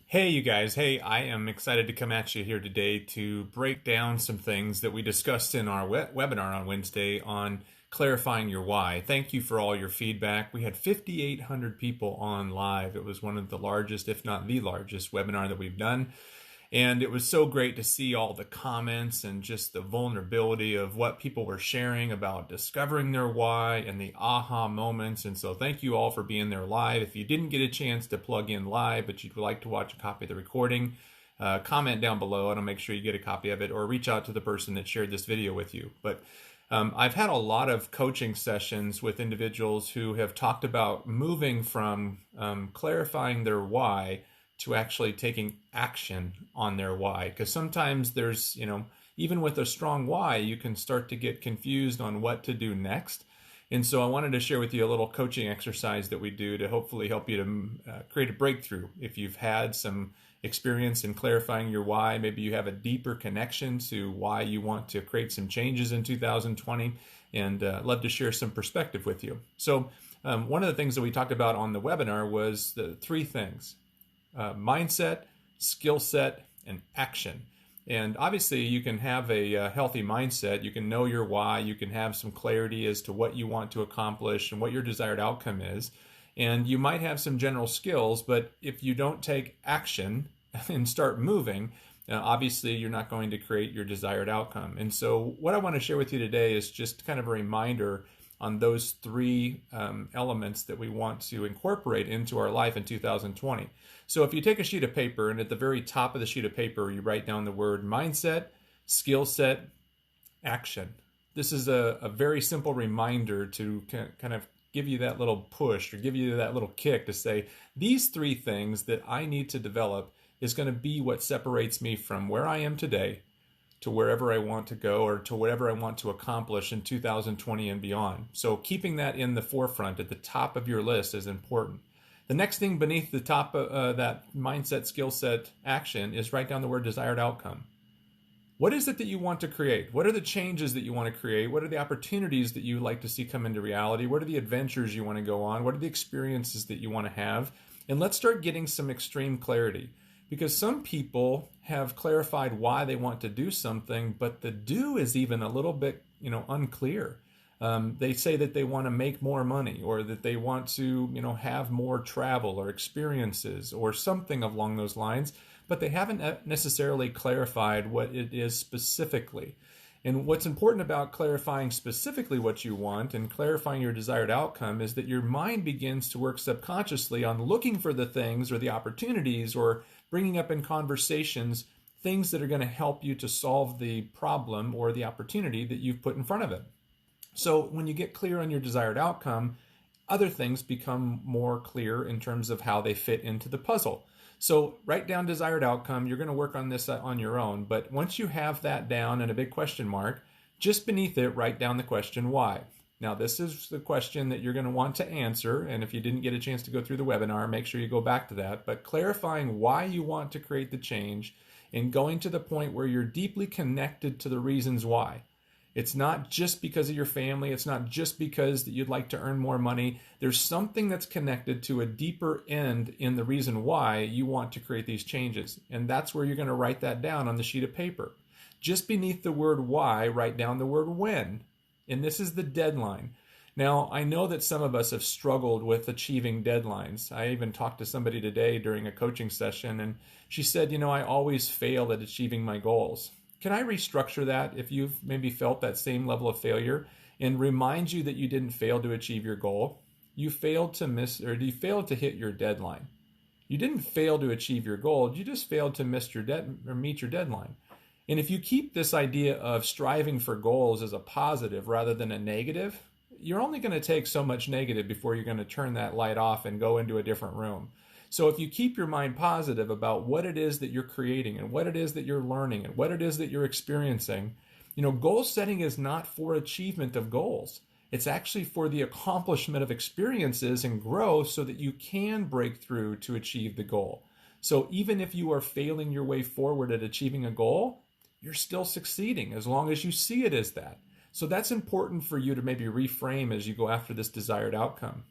Hey, you guys. Hey, I am excited to come at you here today to break down some things that we discussed in our webinar on Wednesday on clarifying your why. Thank you for all your feedback. We had 5,800 people on live. It was one of the largest, if not the largest, webinar that we've done. And it was so great to see all the comments and just the vulnerability of what people were sharing about discovering their why and the aha moments. And so thank you all for being there live. If you didn't get a chance to plug in live, but you'd like to watch a copy of the recording, comment down below and I'll make sure you get a copy of it, or reach out to the person that shared this video with you. But I've had a lot of coaching sessions with individuals who have talked about moving from clarifying their why to actually taking action on their why. Because sometimes there's, even with a strong why, you can start to get confused on what to do next. And so I wanted to share with you a little coaching exercise that we do to hopefully help you to create a breakthrough. If you've had some experience in clarifying your why, maybe you have a deeper connection to why you want to create some changes in 2020, and love to share some perspective with you. So one of the things that we talked about on the webinar was the three things: mindset, skill set, and action. And obviously you can have a healthy mindset, you can know your why, you can have some clarity as to what you want to accomplish and what your desired outcome is. And you might have some general skills, but if you don't take action and start moving, obviously you're not going to create your desired outcome. And so what I want to share with you today is just kind of a reminder on those three elements that we want to incorporate into our life in 2020. So if you take a sheet of paper and at the very top of the sheet of paper, you write down the word mindset, skill set, action. This is a very simple reminder to kind of give you that little push or give you that little kick to say, these three things that I need to develop is going to be what separates me from where I am today to wherever I want to go or to whatever I want to accomplish in 2020 and beyond. So keeping that in the forefront at the top of your list is important. The next thing beneath the top of that mindset, skill set, action is write down the word desired outcome. What is it that you want to create? What are the changes that you want to create? What are the opportunities that you like to see come into reality? What are the adventures you want to go on? What are the experiences that you want to have? And let's start getting some extreme clarity, because some people have clarified why they want to do something, but the do is even a little bit, unclear. They say that they want to make more money, or that they want to, have more travel or experiences or something along those lines, but they haven't necessarily clarified what it is specifically. And what's important about clarifying specifically what you want and clarifying your desired outcome is that your mind begins to work subconsciously on looking for the things or the opportunities or bringing up in conversations things that are going to help you to solve the problem or the opportunity that you've put in front of it. So when you get clear on your desired outcome, other things become more clear in terms of how they fit into the puzzle. So write down desired outcome. You're going to work on this on your own, but once you have that down and a big question mark, just beneath it, write down the question why. Now, this is the question that you're going to want to answer, and if you didn't get a chance to go through the webinar, make sure you go back to that. But clarifying why you want to create the change and going to the point where you're deeply connected to the reasons why. It's not just because of your family. It's not just because that you'd like to earn more money. There's something that's connected to a deeper end in the reason why you want to create these changes. And that's where you're going to write that down on the sheet of paper. Just beneath the word why, write down the word when. And this is the deadline. Now, I know that some of us have struggled with achieving deadlines. I even talked to somebody today during a coaching session, and she said, I always fail at achieving my goals. Can I restructure that if you've maybe felt that same level of failure and remind you that you didn't fail to achieve your goal? You failed to miss, or you failed to hit your deadline. You didn't fail to achieve your goal. You just failed to miss your meet your deadline. And if you keep this idea of striving for goals as a positive rather than a negative, you're only going to take so much negative before you're going to turn that light off and go into a different room. So if you keep your mind positive about what it is that you're creating and what it is that you're learning and what it is that you're experiencing, goal setting is not for achievement of goals. It's actually for the accomplishment of experiences and growth so that you can break through to achieve the goal. So even if you are failing your way forward at achieving a goal, you're still succeeding as long as you see it as that. So that's important for you to maybe reframe as you go after this desired outcome.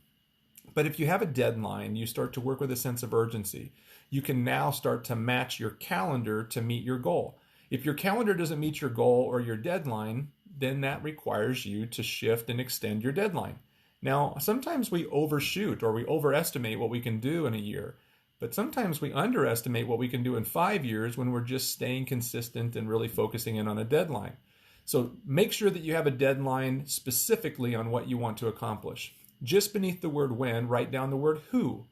But if you have a deadline, you start to work with a sense of urgency. You can now start to match your calendar to meet your goal. If your calendar doesn't meet your goal or your deadline, then that requires you to shift and extend your deadline. Now, sometimes we overshoot or we overestimate what we can do in a year, but sometimes we underestimate what we can do in 5 years when we're just staying consistent and really focusing in on a deadline. So make sure that you have a deadline specifically on what you want to accomplish. Just beneath the word when, write down the word who.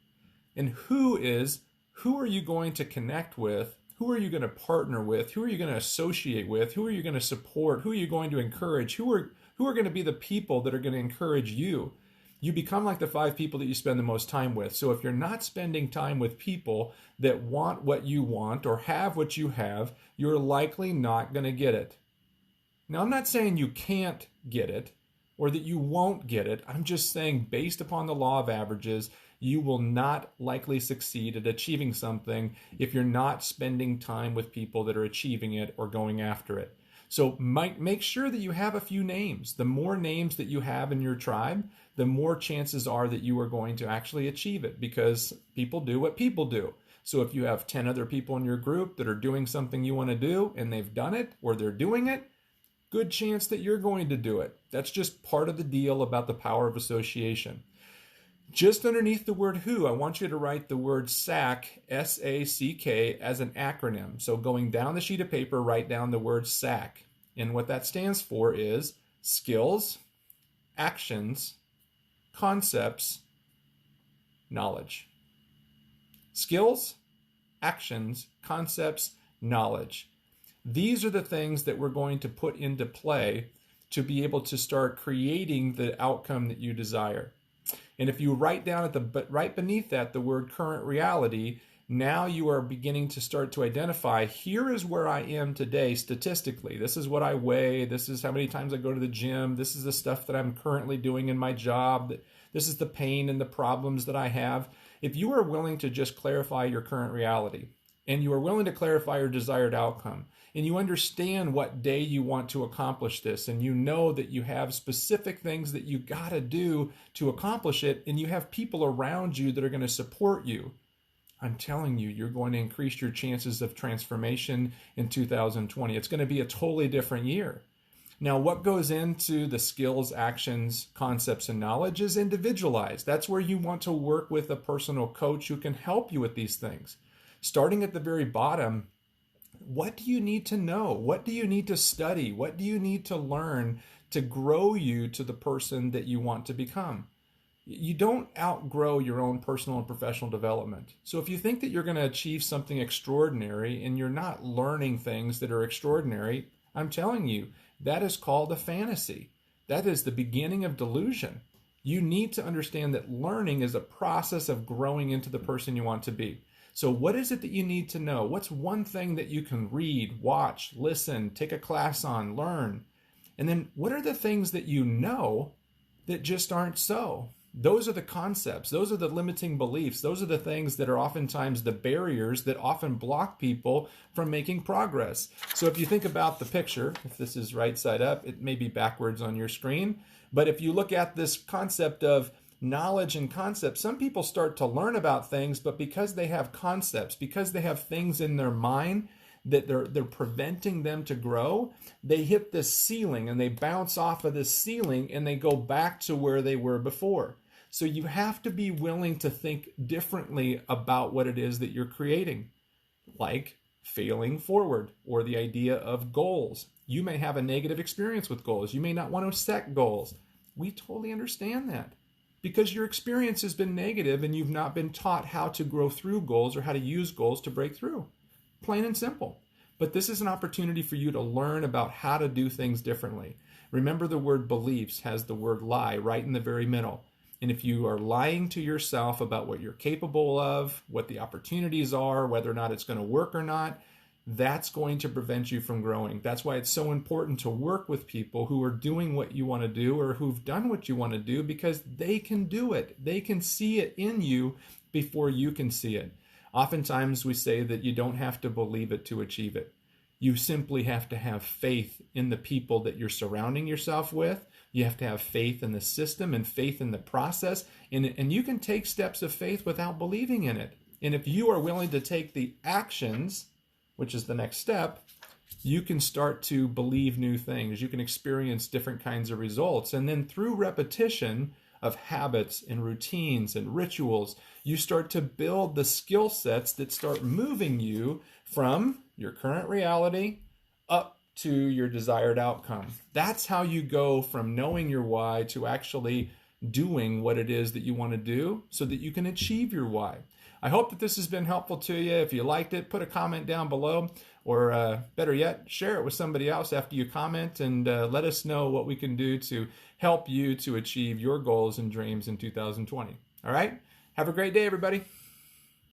And who are you going to connect with? Who are you going to partner with? Who are you going to associate with? Who are you going to support? Who are you going to encourage? Who are going to be the people that are going to encourage you? You become like the 5 people that you spend the most time with. So if you're not spending time with people that want what you want or have what you have, you're likely not going to get it. Now, I'm not saying you can't get it or that you won't get it. I'm just saying, based upon the law of averages, you will not likely succeed at achieving something if you're not spending time with people that are achieving it or going after it. So make sure that you have a few names. The more names that you have in your tribe, the more chances are that you are going to actually achieve it, because people do what people do. So if you have 10 other people in your group that are doing something you want to do and they've done it or they're doing it, good chance that you're going to do it. That's just part of the deal about the power of association. Just underneath the word who, I want you to write the word SACK, S-A-C-K, as an acronym. So going down the sheet of paper, write down the word SACK. And what that stands for is skills, actions, concepts, knowledge. Skills, actions, concepts, knowledge. These are the things that we're going to put into play to be able to start creating the outcome that you desire. And if you write down right beneath that the word current reality, now you are beginning to start to identify, here is where I am today statistically. This is what I weigh. This is how many times I go to the gym. This is the stuff that I'm currently doing in my job. This is the pain and the problems that I have. If you are willing to just clarify your current reality, and you are willing to clarify your desired outcome, and you understand what day you want to accomplish this, and you know that you have specific things that you got to do to accomplish it, and you have people around you that are going to support you, I'm telling you, you're going to increase your chances of transformation in 2020. It's going to be a totally different year. Now, what goes into the skills, actions, concepts, and knowledge is individualized. That's where you want to work with a personal coach who can help you with these things. Starting at the very bottom, what do you need to know? What do you need to study? What do you need to learn to grow you to the person that you want to become? You don't outgrow your own personal and professional development. So if you think that you're going to achieve something extraordinary and you're not learning things that are extraordinary, I'm telling you, that is called a fantasy. That is the beginning of delusion. You need to understand that learning is a process of growing into the person you want to be. So what is it that you need to know? What's one thing that you can read, watch, listen, take a class on, learn? And then what are the things that you know that just aren't so? Those are the concepts. Those are the limiting beliefs. Those are the things that are oftentimes the barriers that often block people from making progress. So if you think about the picture, if this is right side up, it may be backwards on your screen. But if you look at this concept of knowledge and concepts, some people start to learn about things, but because they have concepts, because they have things in their mind that they're preventing them to grow, they hit this ceiling and they bounce off of this ceiling and they go back to where they were before. So you have to be willing to think differently about what it is that you're creating, like failing forward or the idea of goals. You may have a negative experience with goals. You may not want to set goals. We totally understand that because your experience has been negative and you've not been taught how to grow through goals or how to use goals to break through. Plain and simple. But this is an opportunity for you to learn about how to do things differently. Remember, the word beliefs has the word lie right in the very middle. And if you are lying to yourself about what you're capable of, what the opportunities are, whether or not it's going to work or not, that's going to prevent you from growing. That's why it's so important to work with people who are doing what you want to do or who've done what you want to do, because they can do it. They can see it in you before you can see it. Oftentimes we say that you don't have to believe it to achieve it. You simply have to have faith in the people that you're surrounding yourself with. You have to have faith in the system and faith in the process. And you can take steps of faith without believing in it. And if you are willing to take the actions, which is the next step, you can start to believe new things. You can experience different kinds of results. And then through repetition of habits and routines and rituals, you start to build the skill sets that start moving you from your current reality up to your desired outcome. That's how you go from knowing your why to actually doing what it is that you want to do so that you can achieve your why. I hope that this has been helpful to you. If you liked it, put a comment down below, or better yet, share it with somebody else after you comment, and let us know what we can do to help you to achieve your goals and dreams in 2020. All right? Have a great day, everybody.